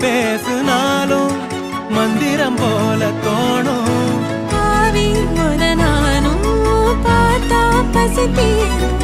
பேசுனாலும் மந்திரம் போல தோணும். ஆவி ஒரு நானும் பார்த்தா பசி தீரும்.